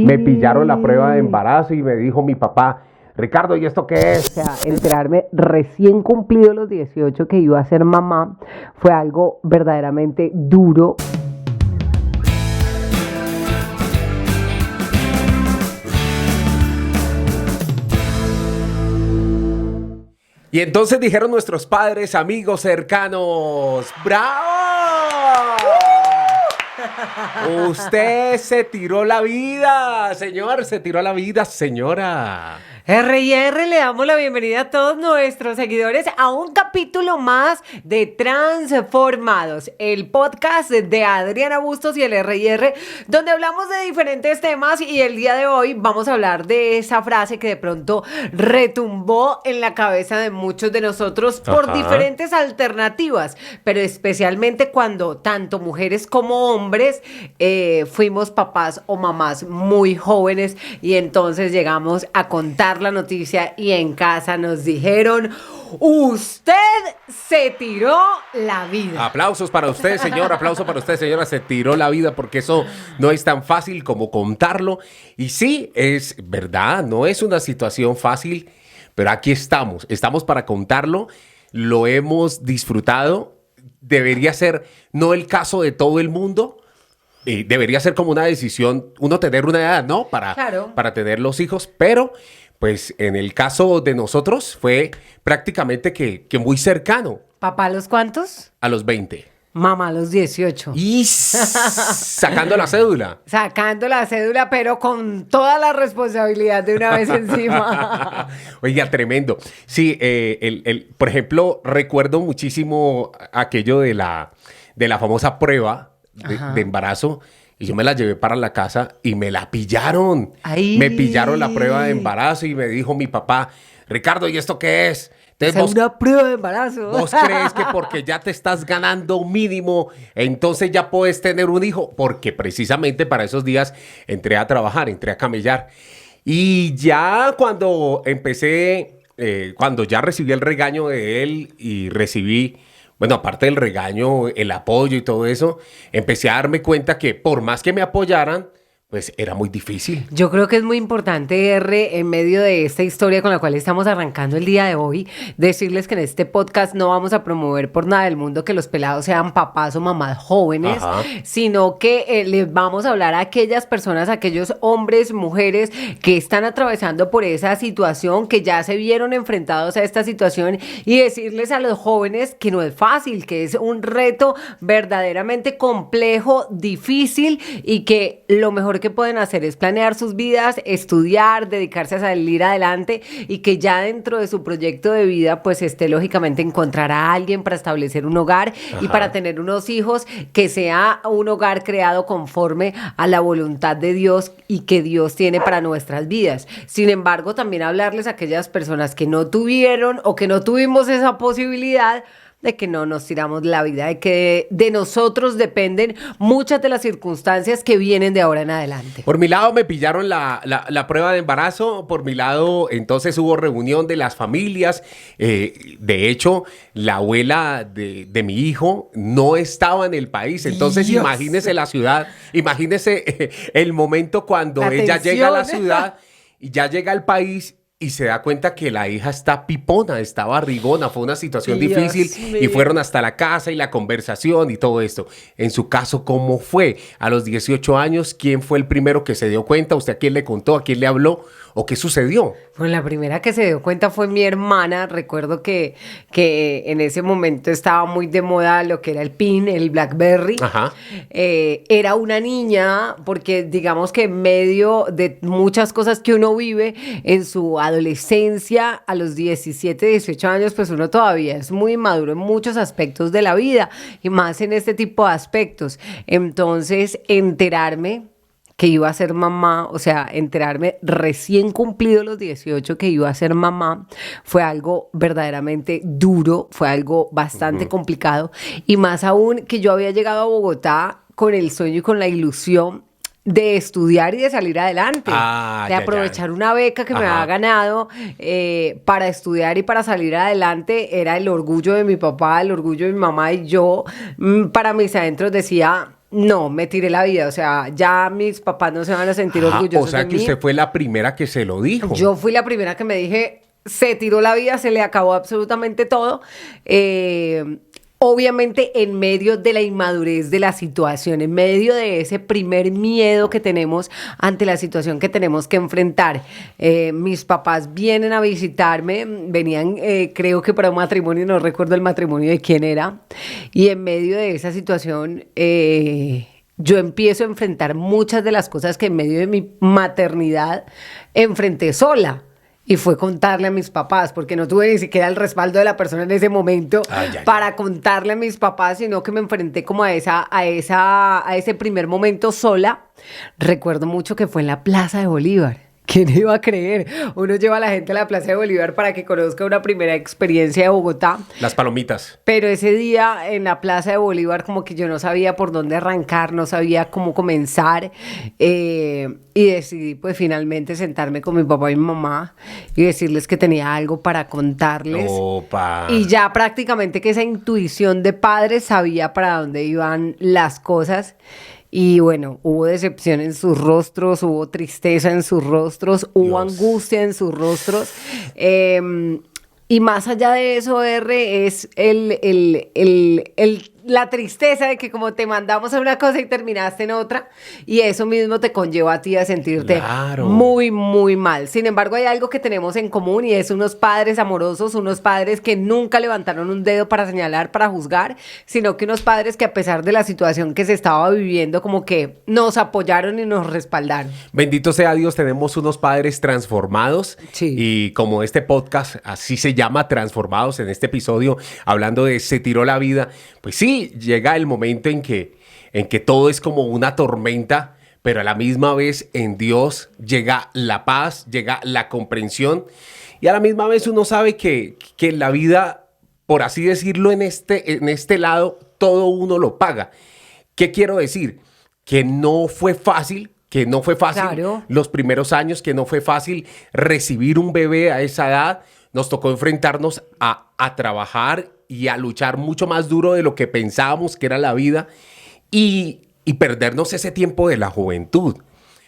Me pillaron la prueba de embarazo y me dijo mi papá, Ricardo, ¿y esto qué es? O sea, enterarme recién cumplido los 18 que iba a ser mamá fue algo verdaderamente duro. Y entonces dijeron nuestros padres, amigos cercanos, ¡bravo! Usted se tiró la vida, señor, se tiró la vida, señora. R&R, le damos la bienvenida a todos nuestros seguidores a un capítulo más de Transformados, el podcast de Adriana Bustos y el R&R, donde hablamos de diferentes temas, y el día de hoy vamos a hablar de esa frase que de pronto retumbó en la cabeza de muchos de nosotros por diferentes alternativas, pero especialmente cuando tanto mujeres como hombres fuimos papás o mamás muy jóvenes, y entonces llegamos a contar la noticia y en casa nos dijeron: usted se tiró la vida. Aplausos para usted, señor, aplauso para usted, señora, se tiró la vida, porque eso no es tan fácil como contarlo. Y sí, es verdad, no es una situación fácil, pero aquí estamos para contarlo, lo hemos disfrutado. Debería ser no el caso de todo el mundo. Debería ser como una decisión, uno tener una edad, ¿no? Para tener los hijos, pero pues en el caso de nosotros fue prácticamente que muy cercano. ¿Papá a los cuántos? A los 20. Mamá a los 18. Y sacando la cédula. Sacando la cédula, pero con toda la responsabilidad de una vez encima. Oiga, tremendo. Sí, por ejemplo, recuerdo muchísimo aquello de la famosa prueba de embarazo. Y yo me la llevé para la casa y me la pillaron. ¡Ay! Me pillaron la prueba de embarazo y me dijo mi papá, Ricardo, ¿y esto qué es? Es una prueba de embarazo. ¿Vos crees que porque ya te estás ganando mínimo, entonces ya puedes tener un hijo? Porque precisamente para esos días entré a trabajar, entré a camellar. Y ya cuando cuando ya recibí el regaño de él y recibí, bueno, aparte del regaño, el apoyo y todo eso, empecé a darme cuenta que por más que me apoyaran, pues era muy difícil. Yo creo que es muy importante, R, en medio de esta historia con la cual estamos arrancando el día de hoy, decirles que en este podcast no vamos a promover por nada del mundo que los pelados sean papás o mamás jóvenes, sino que les vamos a hablar a aquellas personas, a aquellos hombres, mujeres que están atravesando por esa situación, que ya se vieron enfrentados a esta situación, y decirles a los jóvenes que no es fácil, que es un reto verdaderamente complejo, difícil, y que lo mejor que pueden hacer es planear sus vidas, estudiar, dedicarse a salir adelante, y que ya dentro de su proyecto de vida pues lógicamente encontrar a alguien para establecer un hogar y para tener unos hijos, que sea un hogar creado conforme a la voluntad de Dios y que Dios tiene para nuestras vidas. Sin embargo, también hablarles a aquellas personas que no tuvieron o que no tuvimos esa posibilidad, de que no nos tiramos la vida, de que de nosotros dependen muchas de las circunstancias que vienen de ahora en adelante. Por mi lado me pillaron la prueba de embarazo, por mi lado entonces hubo reunión de las familias. De hecho, la abuela de mi hijo no estaba en el país, entonces Dios. Imagínese la ciudad, imagínese el momento cuando ella llega a la ciudad y ya llega al país y se da cuenta que la hija está pipona, está barrigona. Fue una situación Dios difícil mío. y fueron hasta la casa y la conversación y todo esto. En su caso, ¿cómo fue? A los 18 años, ¿quién fue el primero que se dio cuenta? ¿Usted a quién le contó? ¿A quién le habló? ¿O qué sucedió? Pues la primera que se dio cuenta fue mi hermana. Recuerdo que en ese momento estaba muy de moda lo que era el PIN, el BlackBerry. Era una niña, porque digamos que en medio de muchas cosas que uno vive en su adolescencia, a los 17, 18 años, pues uno todavía es muy inmaduro en muchos aspectos de la vida, y más en este tipo de aspectos. Entonces, enterarme que iba a ser mamá, o sea, enterarme recién cumplido los 18 que iba a ser mamá, fue algo verdaderamente duro, fue algo bastante complicado, y más aún que yo había llegado a Bogotá con el sueño y con la ilusión de estudiar y de salir adelante, de aprovechar una beca que me había ganado para estudiar y para salir adelante. Era el orgullo de mi papá, el orgullo de mi mamá, y yo para mis adentros decía: No, me tiré la vida, o sea, ya mis papás no se van a sentir orgullosos o sea de que mí. usted fue la primera que se lo dijo. Yo fui la primera que me dije, se tiró la vida, se le acabó absolutamente todo. Obviamente en medio de la inmadurez de la situación, en medio de ese primer miedo que tenemos ante la situación que tenemos que enfrentar. Mis papás vienen a visitarme, venían creo que para un matrimonio, no recuerdo el matrimonio de quién era, y en medio de esa situación yo empiezo a enfrentar muchas de las cosas que en medio de mi maternidad enfrenté sola. Y fue contarle a mis papás, porque no tuve ni siquiera el respaldo de la persona en ese momento para contarle a mis papás, sino que me enfrenté como a ese primer momento sola. Recuerdo mucho que fue en la Plaza de Bolívar. ¿Quién iba a creer? Uno lleva a la gente a la Plaza de Bolívar para que conozca una primera experiencia de Bogotá. Las palomitas. Pero ese día en la Plaza de Bolívar como que yo no sabía por dónde arrancar, no sabía cómo comenzar. Y decidí pues finalmente sentarme con mi papá y mi mamá y decirles que tenía algo para contarles. Opa. Y ya prácticamente que esa intuición de padre sabía para dónde iban las cosas. Y bueno, hubo decepción en sus rostros, hubo tristeza en sus rostros, hubo angustia en sus rostros. Y más allá de eso, es la tristeza de que como te mandamos a una cosa y terminaste en otra, y eso mismo te conlleva a ti a sentirte muy, muy mal. Sin embargo, hay algo que tenemos en común y es unos padres amorosos, unos padres que nunca levantaron un dedo para señalar, para juzgar, sino que unos padres que a pesar de la situación que se estaba viviendo, como que nos apoyaron y nos respaldaron. Bendito sea Dios, tenemos unos padres transformados. Sí. Y como este podcast así se llama, Transformados, en este episodio hablando de Se tiró la vida, pues sí, llega el momento en que todo es como una tormenta, pero a la misma vez en Dios llega la paz, llega la comprensión, y a la misma vez uno sabe que la vida, por así decirlo, en este lado, todo uno lo paga. ¿Qué quiero decir? Que no fue fácil. Claro. Los primeros años, que no fue fácil recibir un bebé a esa edad. Nos tocó enfrentarnos a trabajar y a luchar mucho más duro de lo que pensábamos que era la vida y perdernos ese tiempo de la juventud.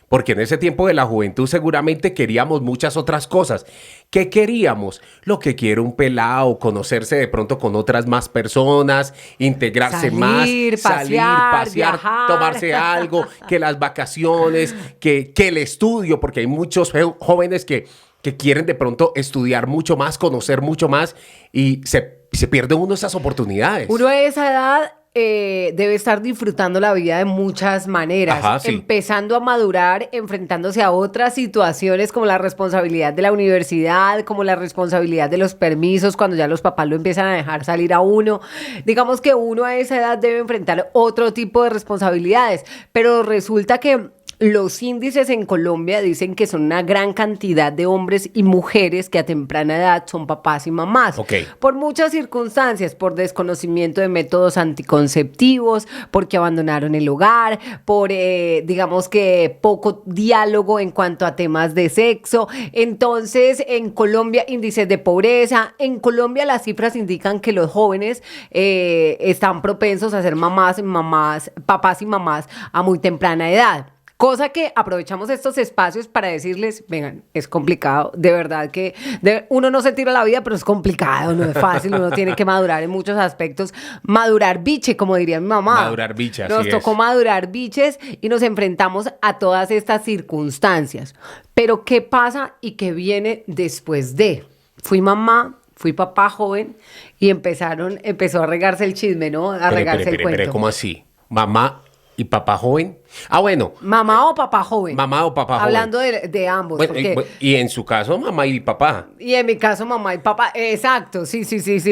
Porque en ese tiempo de la juventud seguramente queríamos muchas otras cosas. ¿Qué queríamos? Lo que quiere un pelado, conocerse de pronto con otras más personas, integrarse salir, pasear, viajar, tomarse algo, que las vacaciones, que el estudio, porque hay muchos jóvenes que quieren de pronto estudiar mucho más, conocer mucho más y se pierde uno esas oportunidades. Uno a esa edad debe estar disfrutando la vida de muchas maneras. Ajá, sí. Empezando a madurar, enfrentándose a otras situaciones como la responsabilidad de la universidad, como la responsabilidad de los permisos, cuando ya los papás lo empiezan a dejar salir a uno. Digamos que uno a esa edad debe enfrentar otro tipo de responsabilidades, pero resulta que los índices en Colombia dicen que son una gran cantidad de hombres y mujeres que a temprana edad son papás y mamás. Okay. Por muchas circunstancias, por desconocimiento de métodos anticonceptivos, porque abandonaron el hogar, por, digamos que, poco diálogo en cuanto a temas de sexo. Entonces, en Colombia, índices de pobreza. En Colombia, las cifras indican que los jóvenes están propensos a ser papás y mamás a muy temprana edad. Cosa que aprovechamos estos espacios para decirles, vengan, es complicado, de verdad que uno no se tira la vida, pero es complicado, no es fácil, uno tiene que madurar en muchos aspectos, madurar biche, como diría mi mamá. Madurar biche, así Nos tocó madurar biches y nos enfrentamos a todas estas circunstancias. Pero ¿qué pasa y qué viene después de? Fui mamá, fui papá joven y empezó a regarse el chisme, ¿no? A regarse el cuento. ¿Cómo así? Mamá y papá joven. Ah, bueno. ¿Mamá o papá joven? Mamá o papá joven. Hablando de ambos. Bueno, porque... y en su caso, mamá y papá. Y en mi caso, mamá y papá. Exacto, sí,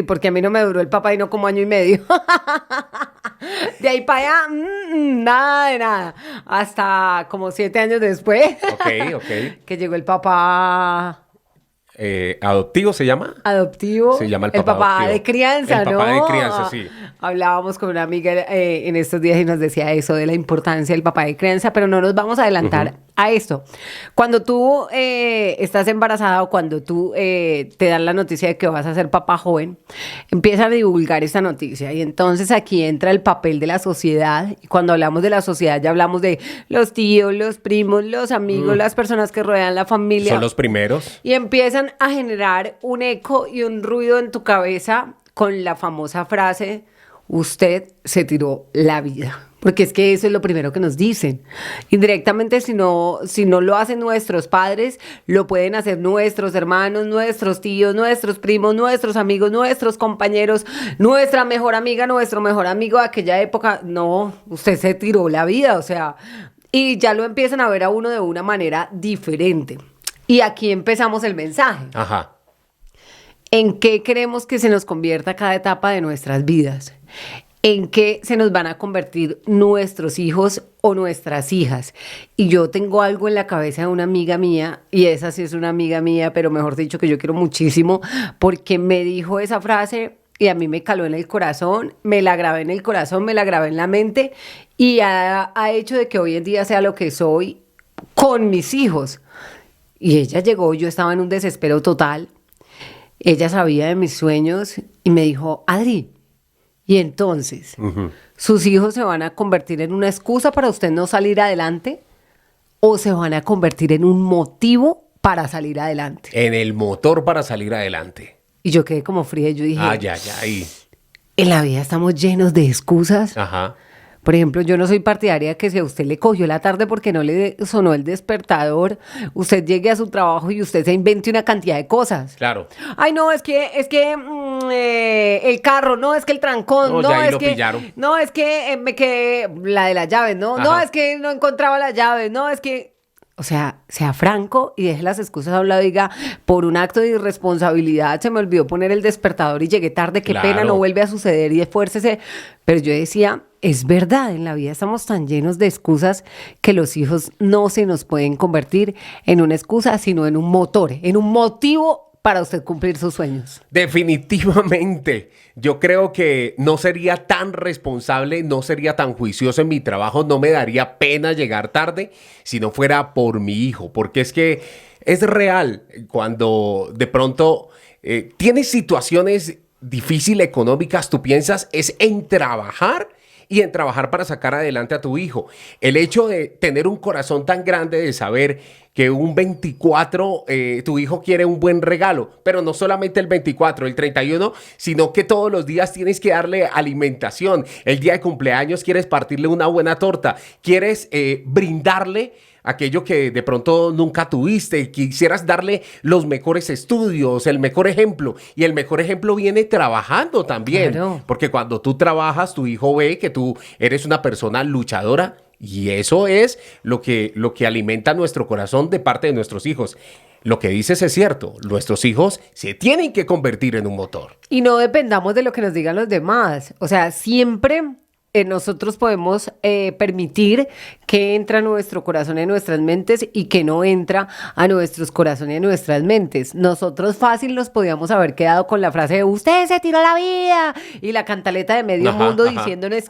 porque a mí no me duró el papá y no como año y medio. De ahí para allá, nada de nada. Hasta como 7 años después. Ok. Que llegó el papá... adoptivo se llama. Adoptivo. Se llama el papá adoptivo. de crianza, ¿no? El papá de crianza, sí. Hablábamos con una amiga en estos días y nos decía eso de la importancia del papá de crianza, pero no nos vamos a adelantar a esto. Cuando tú estás embarazada o cuando tú te dan la noticia de que vas a ser papá joven, empiezan a divulgar esta noticia y entonces aquí entra el papel de la sociedad. Y cuando hablamos de la sociedad ya hablamos de los tíos, los primos, los amigos, las personas que rodean la familia. Son los primeros. Y empiezan a generar un eco y un ruido en tu cabeza con la famosa frase: usted se tiró la vida. Porque es que eso es lo primero que nos dicen. Indirectamente, si no lo hacen nuestros padres, lo pueden hacer nuestros hermanos, nuestros tíos, nuestros primos, nuestros amigos, nuestros compañeros, nuestra mejor amiga, nuestro mejor amigo de aquella época. No, usted se tiró la vida, o sea, y ya lo empiezan a ver a uno de una manera diferente. Y aquí empezamos el mensaje. Ajá. ¿En qué queremos que se nos convierta cada etapa de nuestras vidas? ¿En qué se nos van a convertir nuestros hijos o nuestras hijas? Y yo tengo algo en la cabeza de una amiga mía, y esa sí es una amiga mía, pero mejor dicho que yo quiero muchísimo, porque me dijo esa frase y a mí me caló en el corazón, me la grabé en el corazón, me la grabé en la mente, y ha hecho de que hoy en día sea lo que soy con mis hijos. Y ella llegó, yo estaba en un desespero total, ella sabía de mis sueños y me dijo: Adri, y entonces, ¿sus hijos se van a convertir en una excusa para usted no salir adelante o se van a convertir en un motivo para salir adelante? En el motor para salir adelante. Y yo quedé como fría y yo dije, Ay. En la vida estamos llenos de excusas. Ajá. Por ejemplo, yo no soy partidaria de que si a usted le cogió la tarde porque no le sonó el despertador, usted llegue a su trabajo y usted se invente una cantidad de cosas. Claro. Ay, no, es que el carro, no, es que el trancón, no, es que pillaron. No, es que me quedé la de las llaves, no, no, es que no encontraba las llaves, no, es que... O sea, sea franco y deje las excusas a un lado y diga: por un acto de irresponsabilidad se me olvidó poner el despertador y llegué tarde, qué pena, no vuelve a suceder, y esfuércese. Pero yo decía, es verdad, en la vida estamos tan llenos de excusas que los hijos no se nos pueden convertir en una excusa, sino en un motor, en un motivo para usted cumplir sus sueños. Definitivamente. Yo creo que no sería tan responsable, no sería tan juicioso en mi trabajo, no me daría pena llegar tarde si no fuera por mi hijo, porque es que es real cuando de pronto tienes situaciones difíciles económicas, tú piensas es en trabajar y en trabajar para sacar adelante a tu hijo. El hecho de tener un corazón tan grande de saber que un 24 tu hijo quiere un buen regalo, pero no solamente el 24, el 31, sino que todos los días tienes que darle alimentación. El día de cumpleaños quieres partirle una buena torta, quieres brindarle aquello que de pronto nunca tuviste, quisieras darle los mejores estudios, el mejor ejemplo. Y el mejor ejemplo viene trabajando también. Claro. Porque cuando tú trabajas, tu hijo ve que tú eres una persona luchadora y eso es lo que alimenta nuestro corazón de parte de nuestros hijos. Lo que dices es cierto, nuestros hijos se tienen que convertir en un motor. Y no dependamos de lo que nos digan los demás. O sea, siempre... nosotros podemos permitir que entra a nuestro corazón y a nuestras mentes y que no entra a nuestros corazones y a nuestras mentes. Nosotros fácil nos podíamos haber quedado con la frase de usted se tiró la vida y la cantaleta de medio mundo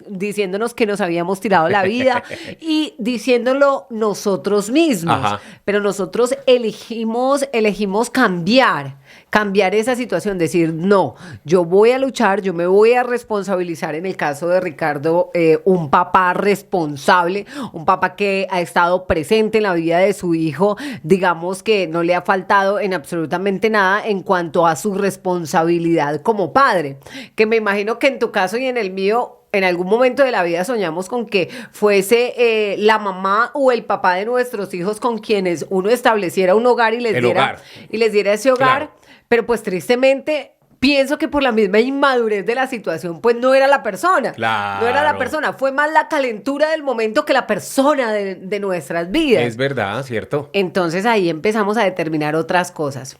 diciéndonos que nos habíamos tirado la vida y diciéndolo nosotros mismos. Ajá. Pero nosotros elegimos cambiar esa situación, decir, no, yo voy a luchar, yo me voy a responsabilizar. En el caso de Ricardo, un papá responsable, un papá que ha estado presente en la vida de su hijo, digamos que no le ha faltado en absolutamente nada en cuanto a su responsabilidad como padre, que me imagino que en tu caso y en el mío, en algún momento de la vida soñamos con que fuese la mamá o el papá de nuestros hijos con quienes uno estableciera un hogar y les diera ese hogar. Claro. Pero pues tristemente pienso que por la misma inmadurez de la situación, pues no era la persona. Claro. No era la persona, fue más la calentura del momento que la persona de nuestras vidas. Es verdad, ¿cierto? Entonces ahí empezamos a determinar otras cosas.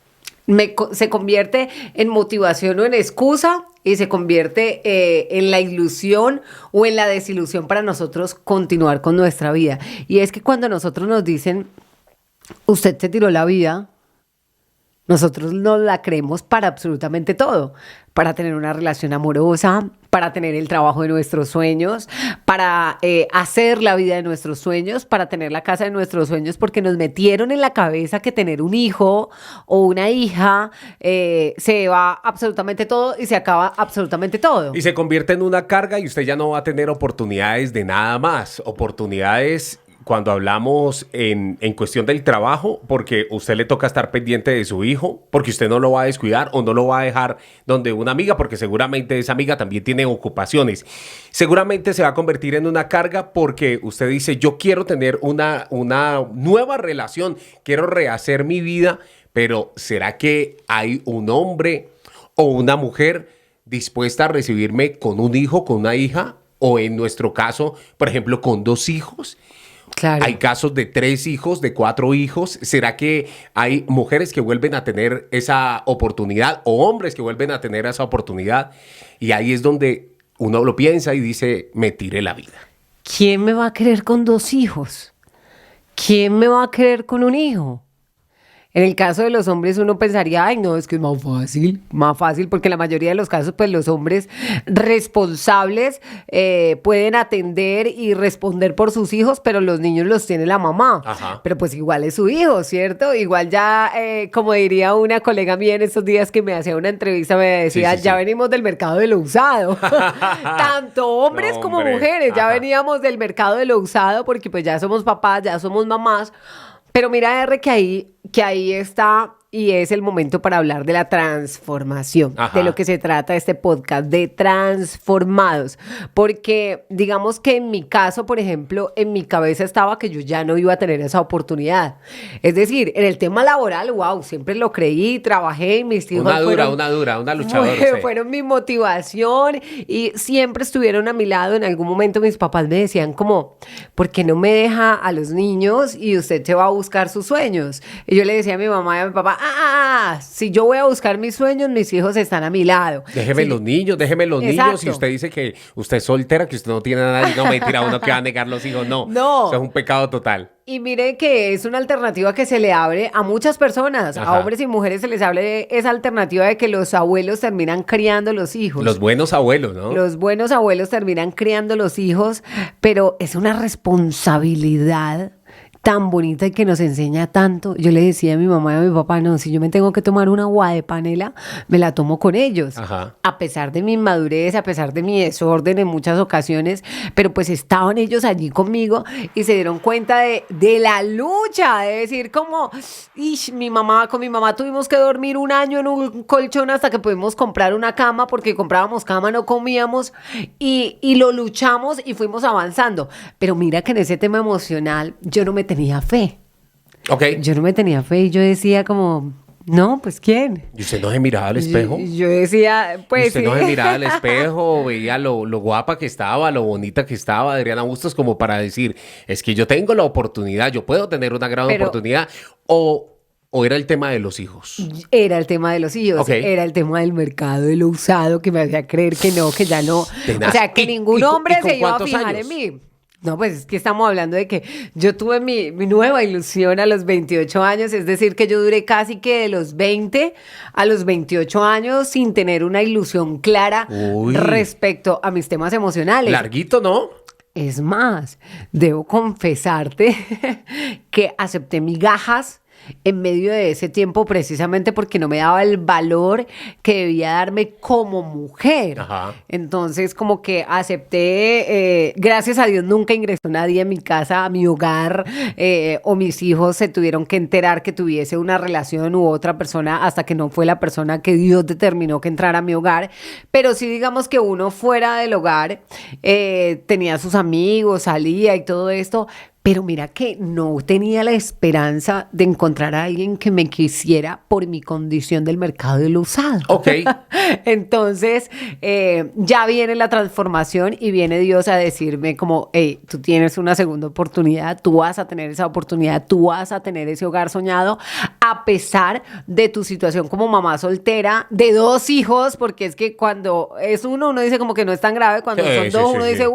Se convierte en motivación o en excusa y se convierte en la ilusión o en la desilusión para nosotros continuar con nuestra vida. Y es que cuando nosotros nos dicen, usted se tiró la vida, Nosotros nos la creemos para absolutamente todo, para tener una relación amorosa, para tener el trabajo de nuestros sueños, para hacer la vida de nuestros sueños, para tener la casa de nuestros sueños, porque nos metieron en la cabeza que tener un hijo o una hija se va absolutamente todo y se acaba absolutamente todo. Y se convierte en una carga y usted ya no va a tener oportunidades de nada más, oportunidades cuando hablamos en cuestión del trabajo, porque usted le toca estar pendiente de su hijo, porque usted no lo va a descuidar o no lo va a dejar donde una amiga, porque seguramente esa amiga también tiene ocupaciones. Seguramente se va a convertir en una carga porque usted dice, yo quiero tener una nueva relación, quiero rehacer mi vida, pero ¿será que hay un hombre o una mujer dispuesta a recibirme con un hijo, con una hija, o en nuestro caso, por ejemplo, con 2 hijos? Claro. Hay casos de 3 hijos, de 4 hijos. ¿Será que hay mujeres que vuelven a tener esa oportunidad o hombres que vuelven a tener esa oportunidad? Y ahí es donde uno lo piensa y dice, me tiré la vida. ¿Quién me va a querer con 2 hijos? ¿Quién me va a querer con un hijo? En el caso de los hombres uno pensaría, ay no, es que es más fácil, porque en la mayoría de los casos pues los hombres responsables pueden atender y responder por sus hijos, pero los niños los tiene la mamá. Ajá. Pero pues igual es su hijo, ¿cierto? Igual ya, como diría una colega mía en estos días que me hacía una entrevista, me decía, Sí. ya venimos del mercado de lo usado. Tanto hombres No, como hombre. mujeres, ya Ajá. veníamos del mercado de lo usado porque pues ya somos papás, ya somos mamás. Pero mira, R, que ahí está, y es el momento para hablar de la transformación, Ajá. de lo que se trata este podcast, de transformados. Porque digamos que en mi caso, por ejemplo, en mi cabeza estaba que yo ya no iba a tener esa oportunidad. Es decir, en el tema laboral, wow, siempre lo creí, trabajé, y mis hijos Una fueron... luchadora. usted. Fueron mi motivación y siempre estuvieron a mi lado. En algún momento mis papás me decían como, ¿por qué no me deja a los niños y usted se va a buscar sus sueños? Y yo le decía a mi mamá y a mi papá, si yo voy a buscar mis sueños, mis hijos están a mi lado. Déjeme Sí. los niños. Exacto. Si usted dice que usted es soltera, que usted no tiene nada, no mentira, uno que va a negar los hijos, no. No. Eso es un pecado total. Y mire que es una alternativa que se le abre a muchas personas, Ajá. a hombres y mujeres se les abre esa alternativa de que los abuelos terminan criando los hijos. Los buenos abuelos, ¿no? Los buenos abuelos terminan criando los hijos, pero es una responsabilidad tan bonita y que nos enseña tanto. Yo le decía a mi mamá y a mi papá, no, si yo me tengo que tomar una agua de panela, me la tomo con ellos. Ajá. A pesar de mi inmadurez, a pesar de mi desorden en muchas ocasiones, pero pues estaban ellos allí conmigo y se dieron cuenta de la lucha, de decir como, con mi mamá tuvimos que dormir 1 año en un colchón hasta que pudimos comprar una cama, porque comprábamos cama, no comíamos, y lo luchamos y fuimos avanzando. Pero mira que en ese tema emocional yo no me tenía fe. Ok. Yo no me tenía fe y yo decía como, no, pues ¿quién? ¿Y usted no se miraba al espejo? Yo decía, ¿Y pues usted sí. no se miraba al espejo, veía lo guapa que estaba, lo bonita que estaba Adriana Bustos, como para decir, es que yo tengo la oportunidad, yo puedo tener una gran Pero- oportunidad? ¿O era el tema de los hijos? Era el tema de los hijos, Ok. era el tema del mercado de lo usado que me hacía creer que no, que ya no. Tenaz. O sea, que ¿Y ningún con hombre se iba a cuántos fijar años? en mí. No, pues es que estamos hablando de que yo tuve mi nueva ilusión a los 28 años, es decir, que yo duré casi que de los 20 a los 28 años sin tener una ilusión clara Uy. respecto a mis temas emocionales. Larguito, ¿no? Es más, debo confesarte que acepté migajas en medio de ese tiempo precisamente porque no me daba el valor que debía darme como mujer. Ajá. Entonces como que acepté, gracias a Dios nunca ingresó nadie a mi casa, a mi hogar, o mis hijos se tuvieron que enterar que tuviese una relación u otra persona hasta que no fue la persona que Dios determinó que entrara a mi hogar. Pero sí digamos que uno fuera del hogar tenía sus amigos, salía y todo esto. Pero mira que no tenía la esperanza de encontrar a alguien que me quisiera por mi condición del mercado de lo usado. Ok. Entonces, ya viene la transformación y viene Dios a decirme como, hey, tú tienes una segunda oportunidad, tú vas a tener esa oportunidad, tú vas a tener ese hogar soñado, a pesar de tu situación como mamá soltera, de 2 hijos, porque es que cuando es uno dice como que no es tan grave, cuando Sí, son sí, 2, sí, uno sí. dice,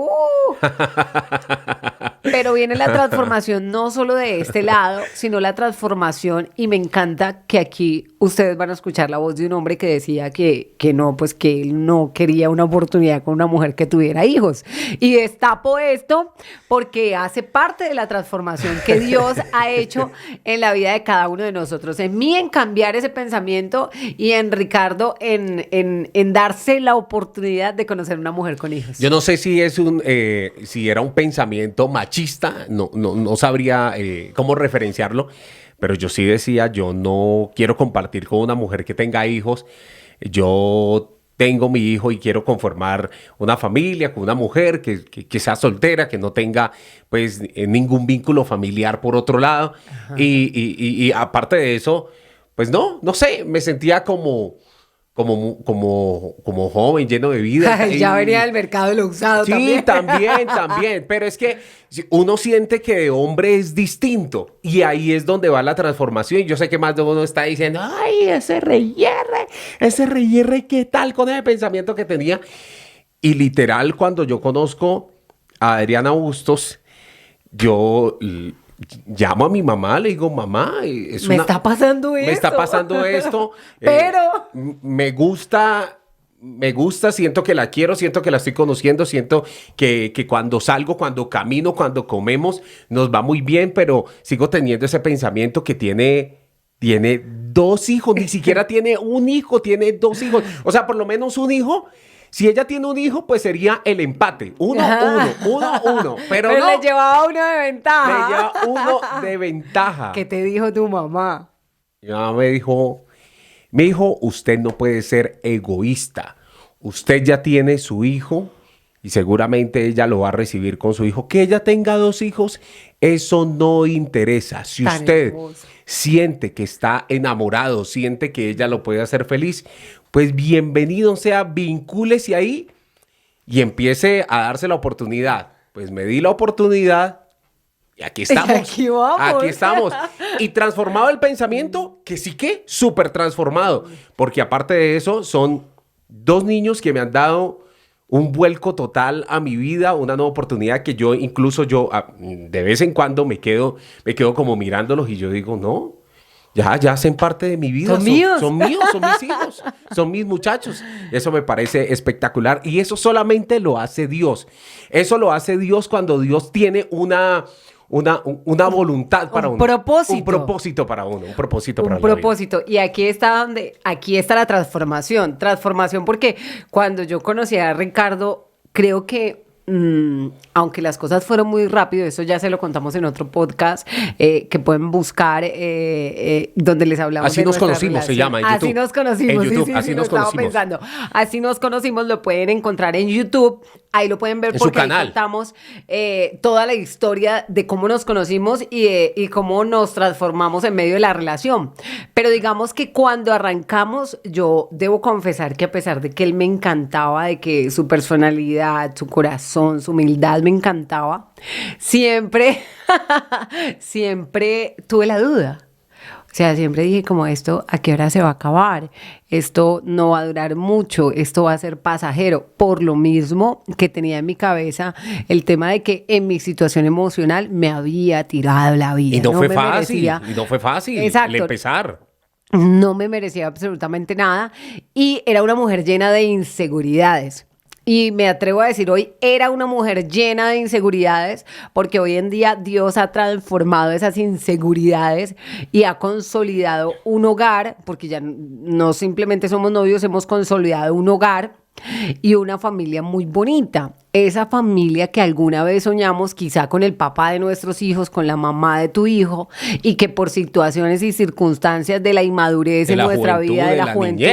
Pero viene la transformación no solo de este lado, sino la transformación, y me encanta que aquí ustedes van a escuchar la voz de un hombre que decía que no, pues que él no quería una oportunidad con una mujer que tuviera hijos. Y destapo esto porque hace parte de la transformación que Dios ha hecho en la vida de cada uno de nosotros. En mí, en cambiar ese pensamiento, y en Ricardo, en darse la oportunidad de conocer una mujer con hijos. Yo no sé si es si era un pensamiento machista, no sabría cómo referenciarlo, pero yo sí decía, yo no quiero compartir con una mujer que tenga hijos. Yo tengo mi hijo y quiero conformar una familia con una mujer que sea soltera, que no tenga pues ningún vínculo familiar por otro lado. Y aparte de eso, pues no sé, me sentía como joven, lleno de vida. Ya venía del mercado de lo usado. Sí, también. Pero es que uno siente que de hombre es distinto. Y ahí es donde va la transformación. Y yo sé que más de uno está diciendo, ay, ese reyerre, ¿qué tal con ese pensamiento que tenía? Y literal, cuando yo conozco a Adriana Bustos, yo llamo a mi mamá, le digo, mamá, me está pasando esto. Pero me gusta, siento que la quiero, siento que la estoy conociendo, siento que cuando salgo, cuando camino, cuando comemos, nos va muy bien, pero sigo teniendo ese pensamiento que tiene 2 hijos, ni siquiera tiene un hijo, tiene 2 hijos. O sea, por lo menos un hijo. Si ella tiene un hijo, pues sería el empate. 1-1. Pero no. le llevaba uno de ventaja. Me lleva 1 de ventaja. ¿Qué te dijo tu mamá? Mi mamá me dijo, mi hijo, usted no puede ser egoísta. Usted ya tiene su hijo y seguramente ella lo va a recibir con su hijo. Que ella tenga 2 hijos, eso no interesa. Si usted siente que está enamorado, siente que ella lo puede hacer feliz, pues bienvenido sea, vincúlese ahí y empiece a darse la oportunidad. Pues me di la oportunidad y aquí estamos. Aquí vamos. Aquí estamos. Y transformado el pensamiento, que sí que súper transformado. Porque aparte de eso, son 2 niños que me han dado un vuelco total a mi vida, una nueva oportunidad que yo de vez en cuando me quedo como mirándolos y yo digo, no, ya hacen parte de mi vida. Son míos. Son míos, son mis hijos, son mis muchachos. Eso me parece espectacular y eso solamente lo hace Dios. Eso lo hace Dios cuando Dios tiene una voluntad para uno. Propósito. Un propósito para uno. Un propósito para un propósito. Y aquí está la transformación. Transformación porque cuando yo conocí a Ricardo, creo que aunque las cosas fueron muy rápido, eso ya se lo contamos en otro podcast que pueden buscar donde les hablamos Así de nos nuestra conocimos, relación. se llama en YouTube. Así nos conocimos. En YouTube, sí, así nos estaba conocimos. pensando. Así nos conocimos, lo pueden encontrar en YouTube. Ahí lo pueden ver en porque su canal. ahí contamos toda la historia de cómo nos conocimos y cómo nos transformamos en medio de la relación. Pero digamos que cuando arrancamos, yo debo confesar que a pesar de que él me encantaba, de que su personalidad, su corazón, su humildad me encantaba, siempre tuve la duda. O sea, siempre dije como esto, ¿a qué hora se va a acabar? Esto no va a durar mucho, esto va a ser pasajero. Por lo mismo que tenía en mi cabeza el tema de que en mi situación emocional me había tirado la vida. Y no fue fácil Exacto. el empezar. No me merecía absolutamente nada y era una mujer llena de inseguridades. Y me atrevo a decir hoy, era una mujer llena de inseguridades, porque hoy en día Dios ha transformado esas inseguridades y ha consolidado un hogar, porque ya no simplemente somos novios, hemos consolidado un hogar y una familia muy bonita. Esa familia que alguna vez soñamos, quizá con el papá de nuestros hijos, con la mamá de tu hijo, y que por situaciones y circunstancias de la inmadurez en nuestra vida, de la juventud,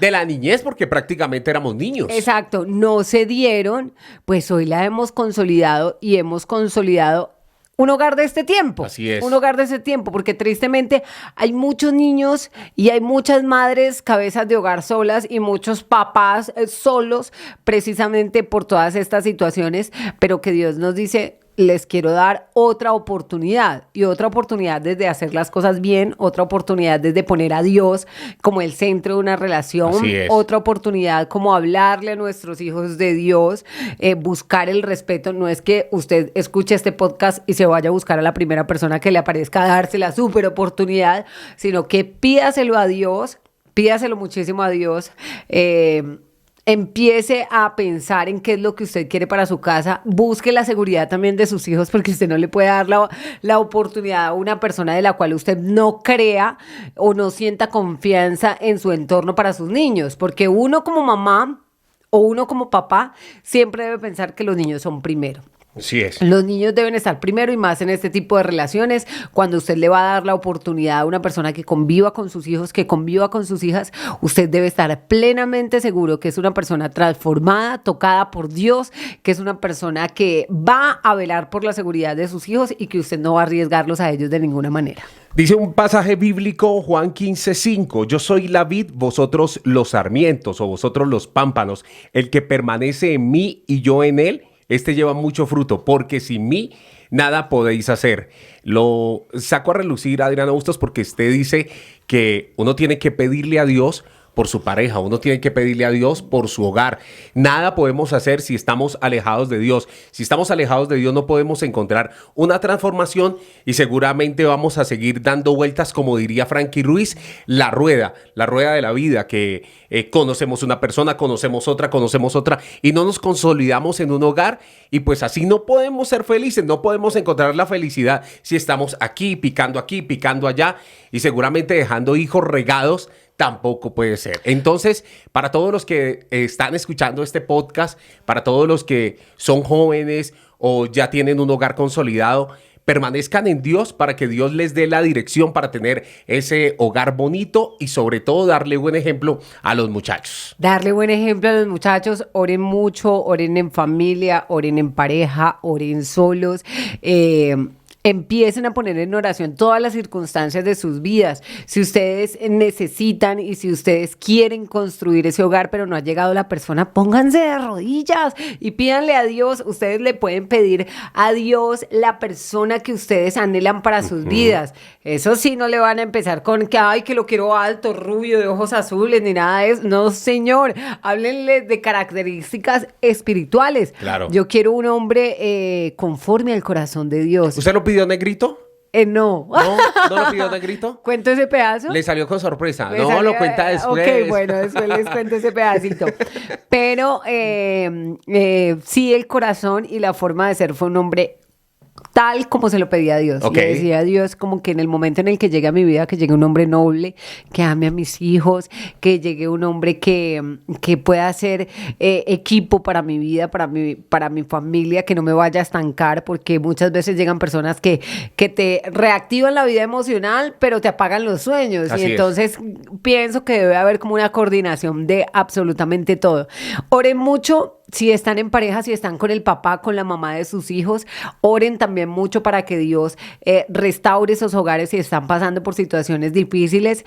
de la niñez, porque prácticamente éramos niños. Exacto, no se dieron, pues hoy la hemos consolidado y hemos consolidado un hogar de este tiempo. Así es. Un hogar de este tiempo, porque tristemente hay muchos niños y hay muchas madres cabezas de hogar solas y muchos papás solos precisamente por todas estas situaciones, pero que Dios nos dice, les quiero dar otra oportunidad, y otra oportunidad desde hacer las cosas bien, otra oportunidad desde poner a Dios como el centro de una relación, otra oportunidad como hablarle a nuestros hijos de Dios, buscar el respeto. No es que usted escuche este podcast y se vaya a buscar a la primera persona que le aparezca a darse la super oportunidad, sino que pídaselo a Dios, pídaselo muchísimo a Dios, empiece a pensar en qué es lo que usted quiere para su casa, busque la seguridad también de sus hijos, porque usted no le puede dar la oportunidad a una persona de la cual usted no crea o no sienta confianza en su entorno para sus niños, porque uno como mamá o uno como papá siempre debe pensar que los niños son primero. Así es. Los niños deben estar primero, y más en este tipo de relaciones, cuando usted le va a dar la oportunidad a una persona que conviva con sus hijos, que conviva con sus hijas, usted debe estar plenamente seguro que es una persona transformada, tocada por Dios, que es una persona que va a velar por la seguridad de sus hijos y que usted no va a arriesgarlos a ellos de ninguna manera. Dice un pasaje bíblico, Juan 15:5, yo soy la vid, vosotros los sarmientos o vosotros los pámpanos, el que permanece en mí y yo en él, este lleva mucho fruto, porque sin mí nada podéis hacer. Lo saco a relucir, Adriana Bustos, porque usted dice que uno tiene que pedirle a Dios por su pareja, uno tiene que pedirle a Dios por su hogar. Nada podemos hacer si estamos alejados de Dios. Si estamos alejados de Dios no podemos encontrar una transformación y seguramente vamos a seguir dando vueltas, como diría Frankie Ruiz, la rueda de la vida, que conocemos una persona, conocemos otra y no nos consolidamos en un hogar, y pues así no podemos ser felices, no podemos encontrar la felicidad si estamos aquí, picando allá y seguramente dejando hijos regados. Tampoco puede ser. Entonces, para todos los que están escuchando este podcast, para todos los que son jóvenes o ya tienen un hogar consolidado, permanezcan en Dios para que Dios les dé la dirección para tener ese hogar bonito y sobre todo darle buen ejemplo a los muchachos. Darle buen ejemplo a los muchachos, oren mucho, oren en familia, oren en pareja, oren solos, empiecen a poner en oración todas las circunstancias de sus vidas. Si ustedes necesitan y si ustedes quieren construir ese hogar, pero no ha llegado la persona, pónganse de rodillas y pídanle a Dios. Ustedes le pueden pedir a Dios la persona que ustedes anhelan para sus vidas. Eso sí, no le van a empezar con que, ay, que lo quiero alto, rubio, de ojos azules, ni nada de eso. No, señor. Háblenle de características espirituales. Claro. Yo quiero un hombre conforme al corazón de Dios. ¿Usted lo pidió negrito? No. ¿No lo pidió negrito? ¿Cuento ese pedazo? Le salió con sorpresa. Lo cuenta después. Ok, bueno, después les cuento ese pedacito. Pero sí, el corazón y la forma de ser fue un hombre tal como se lo pedía a Dios. Okay. Le decía a Dios como que en el momento en el que llegue a mi vida, que llegue un hombre noble, que ame a mis hijos, que llegue un hombre que pueda ser equipo para mi vida, para mi familia, que no me vaya a estancar, porque muchas veces llegan personas que te reactivan la vida emocional, pero te apagan los sueños. Así y entonces pienso que debe haber como una coordinación de absolutamente todo. Oren mucho. Si están en pareja, si están con el papá, con la mamá de sus hijos, oren también mucho para que Dios restaure esos hogares si están pasando por situaciones difíciles.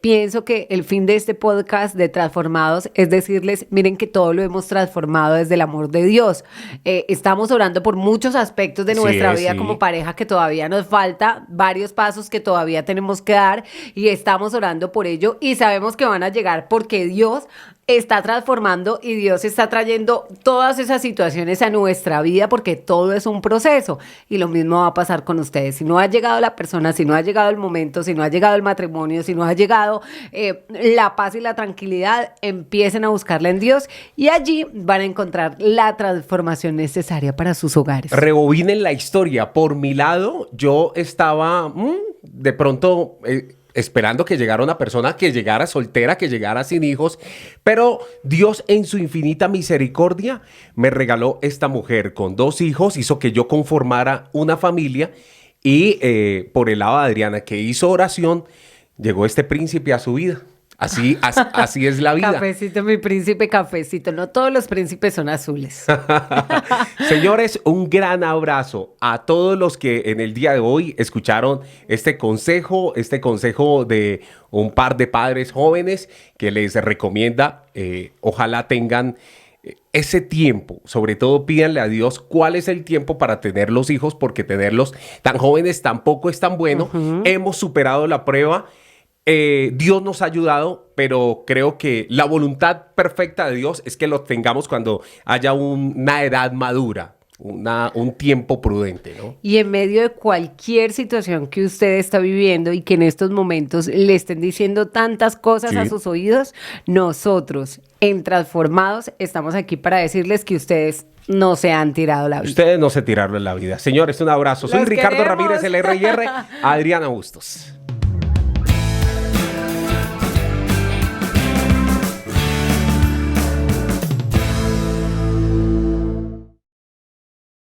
Pienso que el fin de este podcast de Transformados es decirles, miren que todo lo hemos transformado desde el amor de Dios. Estamos orando por muchos aspectos de nuestra vida como pareja que todavía nos falta, varios pasos que todavía tenemos que dar, y estamos orando por ello y sabemos que van a llegar porque Dios está transformando y Dios está trayendo todas esas situaciones a nuestra vida, porque todo es un proceso, y lo mismo va a pasar con ustedes. Si no ha llegado la persona, si no ha llegado el momento, si no ha llegado el matrimonio, si no ha llegado la paz y la tranquilidad, empiecen a buscarla en Dios y allí van a encontrar la transformación necesaria para sus hogares. Rebobinen la historia. Por mi lado, yo estaba de pronto esperando que llegara una persona, que llegara soltera, que llegara sin hijos, pero Dios en su infinita misericordia me regaló esta mujer con 2 hijos, hizo que yo conformara una familia, y por el lado de Adriana, que hizo oración, llegó este príncipe a su vida. Así es la vida. Cafecito, mi príncipe, cafecito. No todos los príncipes son azules. Señores, un gran abrazo a todos los que en el día de hoy escucharon este consejo de un par de padres jóvenes que les recomienda. Ojalá tengan ese tiempo, sobre todo pídanle a Dios cuál es el tiempo para tener los hijos, porque tenerlos tan jóvenes tampoco es tan bueno. Hemos superado la prueba. Dios nos ha ayudado, pero creo que la voluntad perfecta de Dios es que los tengamos cuando haya una edad madura. Un tiempo prudente, ¿no? Y en medio de cualquier situación que usted está viviendo y que en estos momentos le estén diciendo tantas cosas a sus oídos, nosotros en Transformados estamos aquí para decirles que ustedes no se han tirado la vida. Ustedes no se tiraron la vida. Señores, un abrazo. Soy Ricardo Ramírez, el R&R, Adriana Bustos.